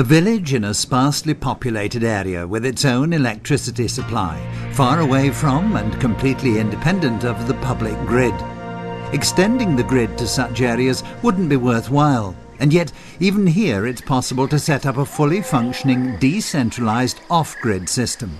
A village in a sparsely populated area with its own electricity supply, far away from and completely independent of the public grid. Extending the grid to such areas wouldn't be worthwhile, and yet even here it's possible to set up a fully functioning decentralized off-grid system.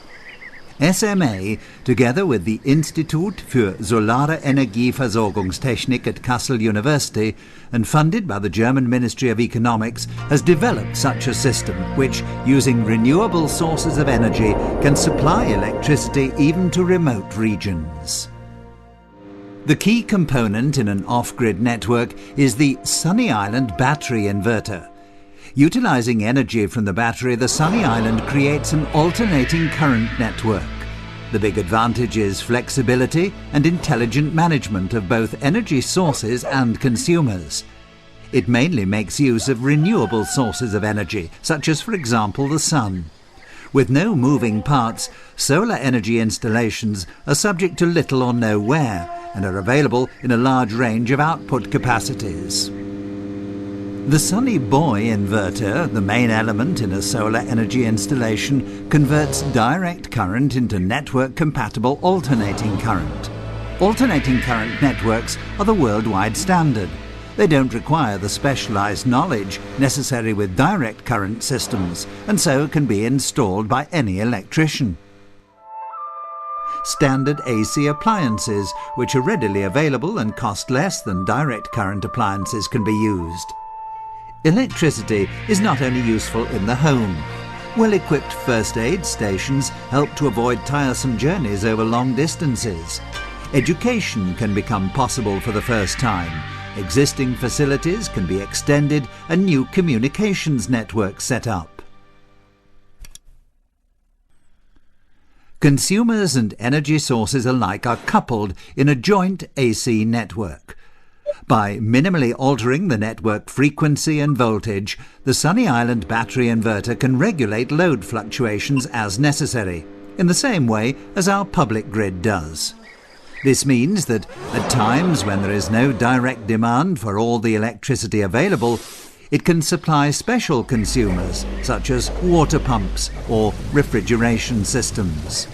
SMA, together with the Institut für Solare Energieversorgungstechnik at Kassel University and funded by the German Ministry of Economics, has developed such a system which, using renewable sources of energy, can supply electricity even to remote regions. The key component in an off-grid network is the Sunny Island battery inverter. Utilizing energy from the battery, the Sunny Island creates an alternating current network. The big advantage is flexibility and intelligent management of both energy sources and consumers. It mainly makes use of renewable sources of energy, such as, for example, the sun. With no moving parts, solar energy installations are subject to little or no wear and are available in a large range of output capacities. The Sunny Boy inverter, the main element in a solar energy installation, converts direct current into network-compatible alternating current. Alternating current networks are the worldwide standard. They don't require the specialized knowledge necessary with direct current systems, and so can be installed by any electrician. Standard AC appliances, which are readily available and cost less than direct current appliances, can be used. Electricity is not only useful in the home. Well-equipped first aid stations help to avoid tiresome journeys over long distances. Education can become possible for the first time. Existing facilities can be extended and new communications networks set up. Consumers and energy sources alike are coupled in a joint AC network. By minimally altering the network frequency and voltage, the Sunny Island battery inverter can regulate load fluctuations as necessary, in the same way as our public grid does. This means that at times when there is no direct demand for all the electricity available, it can supply special consumers, such as water pumps or refrigeration systems.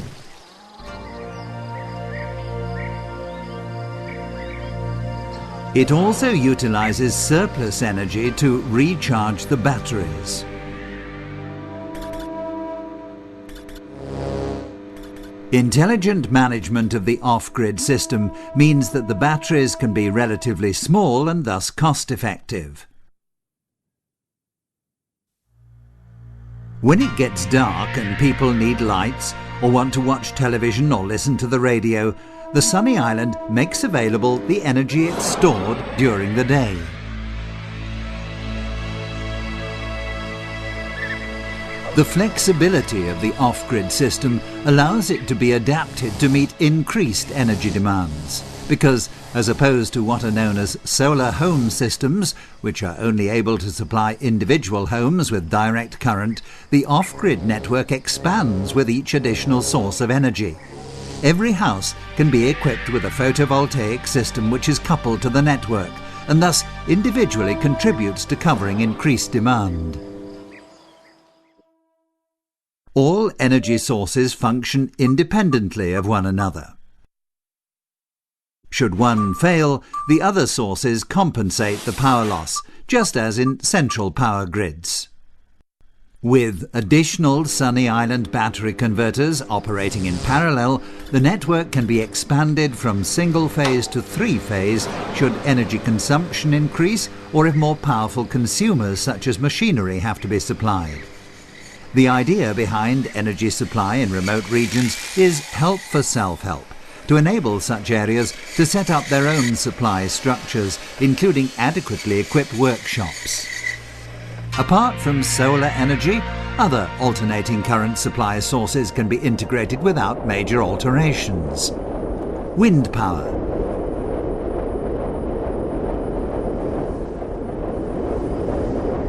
It also utilizes surplus energy to recharge the batteries. Intelligent management of the off-grid system means that the batteries can be relatively small and thus cost-effective. When it gets dark and people need lights or want to watch television or listen to the radio, the Sunny Island makes available the energy it's stored during the day. The flexibility of the off-grid system allows it to be adapted to meet increased energy demands, because, as opposed to what are known as solar home systems, which are only able to supply individual homes with direct current, the off-grid network expands with each additional source of energy. Every house can be equipped with a photovoltaic system which is coupled to the network, and thus individually contributes to covering increased demand. All energy sources function independently of one another. Should one fail, the other sources compensate the power loss, just as in central power grids. With additional Sunny Island battery converters operating in parallel, the network can be expanded from single-phase to three-phase should energy consumption increase or if more powerful consumers such as machinery have to be supplied. The idea behind energy supply in remote regions is help for self-help, to enable such areas to set up their own supply structures, including adequately equipped workshops. Apart from solar energy, other alternating current supply sources can be integrated without major alterations. Wind power.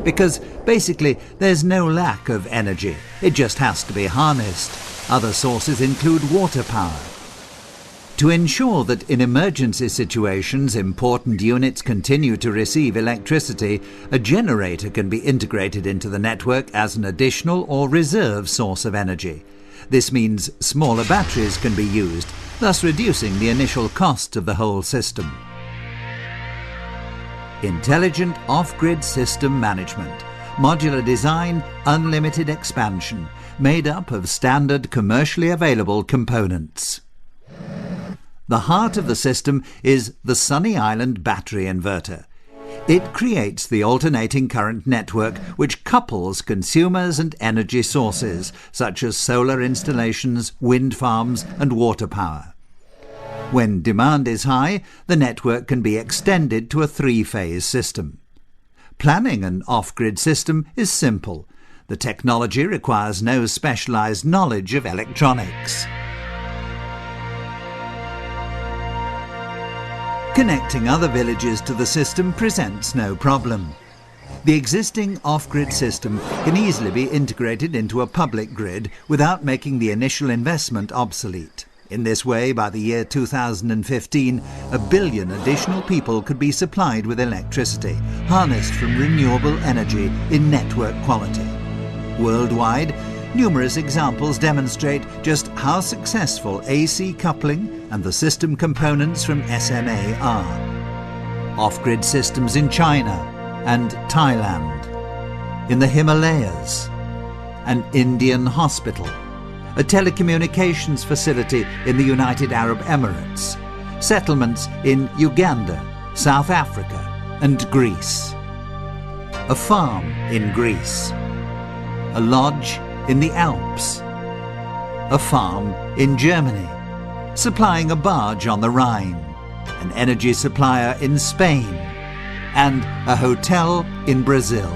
Because basically there's no lack of energy, it just has to be harnessed. Other sources include water power. To ensure that in emergency situations important units continue to receive electricity, a generator can be integrated into the network as an additional or reserve source of energy. This means smaller batteries can be used, thus reducing the initial cost of the whole system. Intelligent off-grid system management. Modular design, unlimited expansion, made up of standard commercially available components. The heart of the system is the Sunny Island battery inverter. It creates the alternating current network which couples consumers and energy sources, such as solar installations, wind farms and water power. When demand is high, the network can be extended to a three-phase system. Planning an off-grid system is simple. The technology requires no specialized knowledge of electronics. Connecting other villages to the system presents no problem. The existing off-grid system can easily be integrated into a public grid without making the initial investment obsolete. In this way, by the year 2015, 1 billion additional people could be supplied with electricity, harnessed from renewable energy in network quality. Worldwide, numerous examples demonstrate just how successful AC coupling and the system components from SMA are. Off-grid systems in China and Thailand, in the Himalayas, an Indian hospital, a telecommunications facility in the United Arab Emirates, settlements in Uganda, South Africa and Greece, a farm in Greece, a lodge in the Alps, a farm in Germany, supplying a barge on the Rhine, an energy supplier in Spain, and a hotel in Brazil.